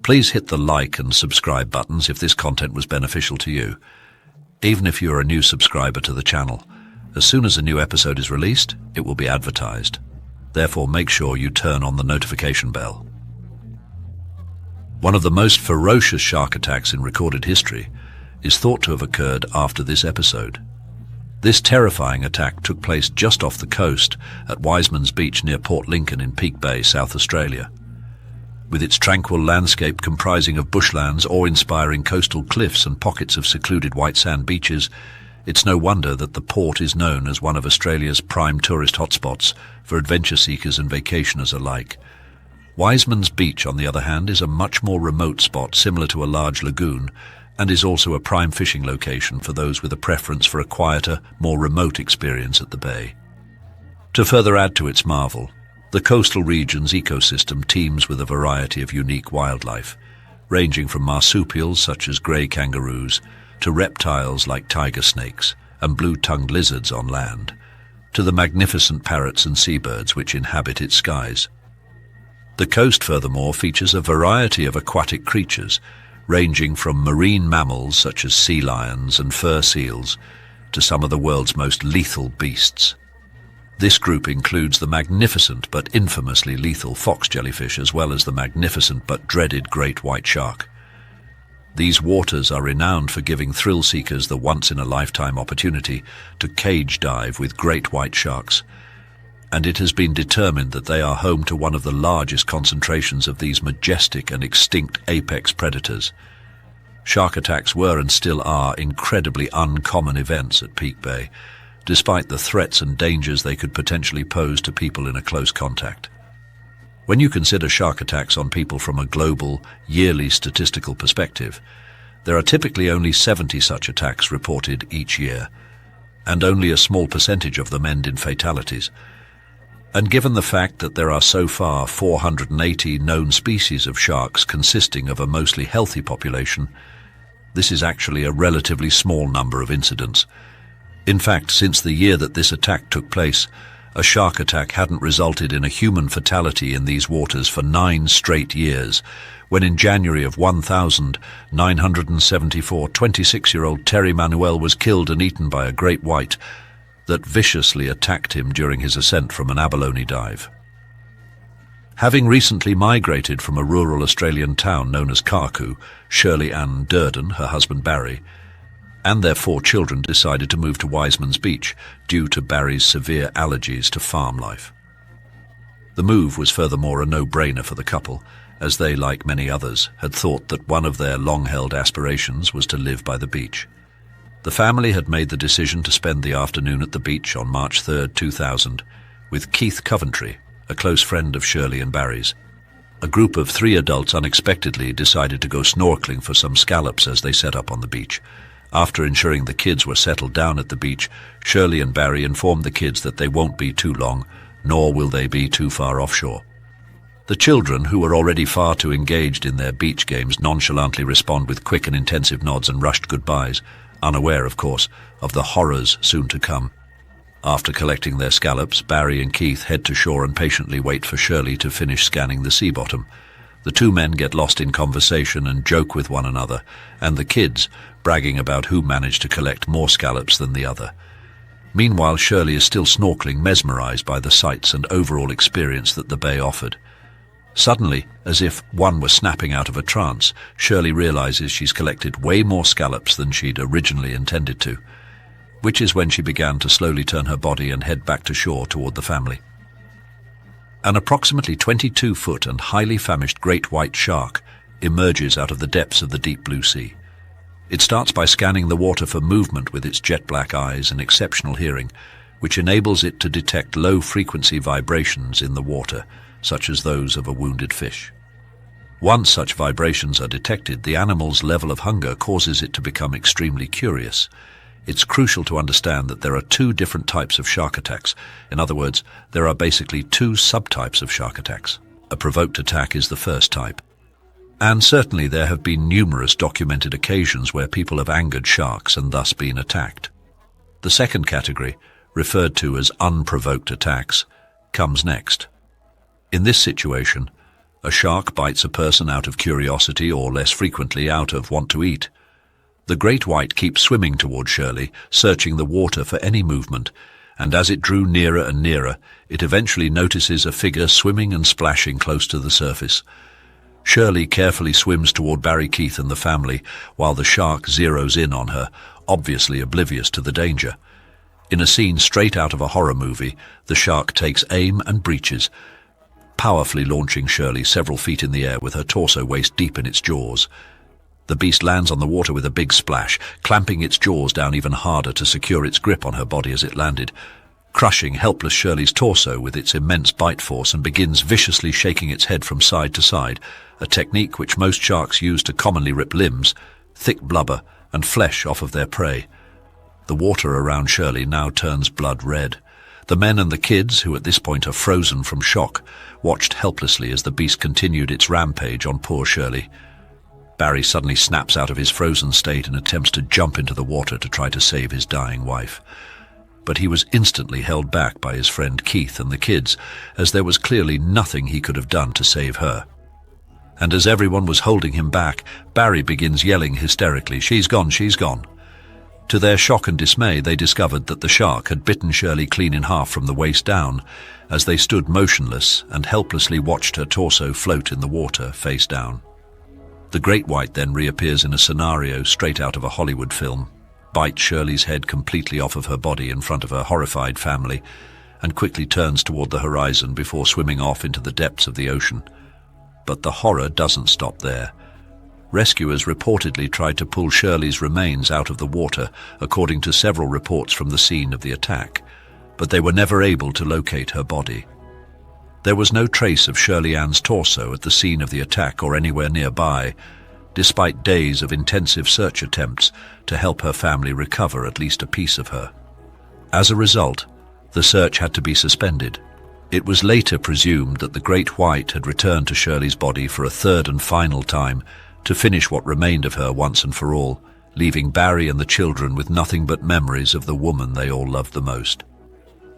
Please hit the like and subscribe buttons if this content was beneficial to you. Even if you're a new subscriber to the channel, as soon as a new episode is released, it will be advertised. Therefore, make sure you turn on the notification bell. One of the most ferocious shark attacks in recorded history is thought to have occurred after this episode. This terrifying attack took place just off the coast at Wiseman's beach near Port Lincoln in Peak Bay, South Australia. With its tranquil landscape comprising of bushlands, awe-inspiring coastal cliffs and pockets of secluded white sand beaches, it's no wonder that the port is known as one of Australia's prime tourist hotspots for adventure seekers and vacationers alike. Wiseman's beach, on the other hand, is a much more remote spot similar to a large lagoon, and is also a prime fishing location for those with a preference for a quieter, more remote experience at the bay. To further add to its marvel, the coastal region's ecosystem teems with a variety of unique wildlife, ranging from marsupials such as grey kangaroos to reptiles like tiger snakes and blue-tongued lizards on land, to the magnificent parrots and seabirds which inhabit its skies. The coast, furthermore, features a variety of aquatic creatures, ranging from marine mammals such as sea lions and fur seals to some of the world's most lethal beasts. This group includes the magnificent but infamously lethal fox jellyfish, as well as the magnificent but dreaded great white shark. These waters are renowned for giving thrill seekers the once-in-a-lifetime opportunity to cage dive with great white sharks, and it has been determined that they are home to one of the largest concentrations of these majestic and extinct apex predators. Shark attacks were and still are incredibly uncommon events at Peak Bay, despite the threats and dangers they could potentially pose to people in a close contact. When you consider shark attacks on people from a global, yearly statistical perspective, there are typically only 70 such attacks reported each year, and only a small percentage of them end in fatalities. And given the fact that there are so far 480 known species of sharks consisting of a mostly healthy population, this is actually a relatively small number of incidents. In fact, since the year that this attack took place, a shark attack hadn't resulted in a human fatality in these waters for 9 straight years, when in January of 1974, 26-year-old Terry Manuel was killed and eaten by a great white that viciously attacked him during his ascent from an abalone dive. Having recently migrated from a rural Australian town known as Karku, Shirley Durdin, her husband Barry, and their 4 children decided to move to Wiseman's beach due to Barry's severe allergies to farm life. The move was furthermore a no-brainer for the couple, as they, like many others, had thought that one of their long-held aspirations was to live by the beach. The family had made the decision to spend the afternoon at the beach on March 3, 2000, with Keith Coventry, a close friend of Shirley and Barry's. A group of 3 adults unexpectedly decided to go snorkeling for some scallops as they set up on the beach. After ensuring the kids were settled down at the beach, Shirley and Barry informed the kids that they won't be too long, nor will they be too far offshore. The children, who were already far too engaged in their beach games, nonchalantly respond with quick and intensive nods and rushed goodbyes, unaware, of course, of the horrors soon to come. After collecting their scallops, Barry and Keith head to shore and patiently wait for Shirley to finish scanning the sea bottom. The 2 men get lost in conversation and joke with one another, and the kids, bragging about who managed to collect more scallops than the other. Meanwhile, Shirley is still snorkeling, mesmerized by the sights and overall experience that the bay offered. Suddenly, as if one were snapping out of a trance, Shirley realizes she's collected way more scallops than she'd originally intended to, which is when she began to slowly turn her body and head back to shore toward the family. An approximately 22-foot and highly famished great white shark emerges out of the depths of the deep blue sea. It starts by scanning the water for movement with its jet-black eyes and exceptional hearing, which enables it to detect low-frequency vibrations in the water, such as those of a wounded fish. Once such vibrations are detected, the animal's level of hunger causes it to become extremely curious. It's crucial to understand that there are 2 different types of shark attacks. In other words, there are basically 2 subtypes of shark attacks. A provoked attack is the first type. And certainly there have been numerous documented occasions where people have angered sharks and thus been attacked. The second category, referred to as unprovoked attacks, comes next. In this situation, A shark bites a person out of curiosity or, less frequently, out of want to eat. The great white keeps swimming toward Shirley, searching the water for any movement, and as it drew nearer and nearer, it eventually notices a figure swimming and splashing close to the surface. Shirley carefully swims toward Barry Keith and the family, while the shark zeroes in on her, obviously oblivious to the danger. In a scene straight out of a horror movie, the shark takes aim and breaches, powerfully launching Shirley several feet in the air with her torso waist deep in its jaws. The beast lands on the water with a big splash, clamping its jaws down even harder to secure its grip on her body as it landed, crushing helpless Shirley's torso with its immense bite force, and begins viciously shaking its head from side to side, a technique which most sharks use to commonly rip limbs, thick blubber, and flesh off of their prey. The water around Shirley now turns blood red. The men and the kids, who at this point are frozen from shock, watched helplessly as the beast continued its rampage on poor Shirley. Barry suddenly snaps out of his frozen state and attempts to jump into the water to try to save his dying wife. But he was instantly held back by his friend Keith and the kids, as there was clearly nothing he could have done to save her. And as everyone was holding him back, Barry begins yelling hysterically, "She's gone, she's gone." To their shock and dismay, they discovered that the shark had bitten Shirley clean in half from the waist down, as they stood motionless and helplessly watched her torso float in the water, face down. The great white then reappears in a scenario straight out of a Hollywood film, bites Shirley's head completely off of her body in front of her horrified family, and quickly turns toward the horizon before swimming off into the depths of the ocean. But the horror doesn't stop there. Rescuers reportedly tried to pull Shirley's remains out of the water, according to several reports from the scene of the attack, but they were never able to locate her body. There was no trace of Shirley Ann's torso at the scene of the attack or anywhere nearby, despite days of intensive search attempts to help her family recover at least a piece of her. As a result, the search had to be suspended. It was later presumed that the great white had returned to Shirley's body for a third and final time to finish what remained of her once and for all, leaving Barry and the children with nothing but memories of the woman they all loved the most.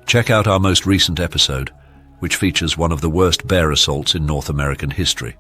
Check out our most recent episode, which features one of the worst bear assaults in North American history.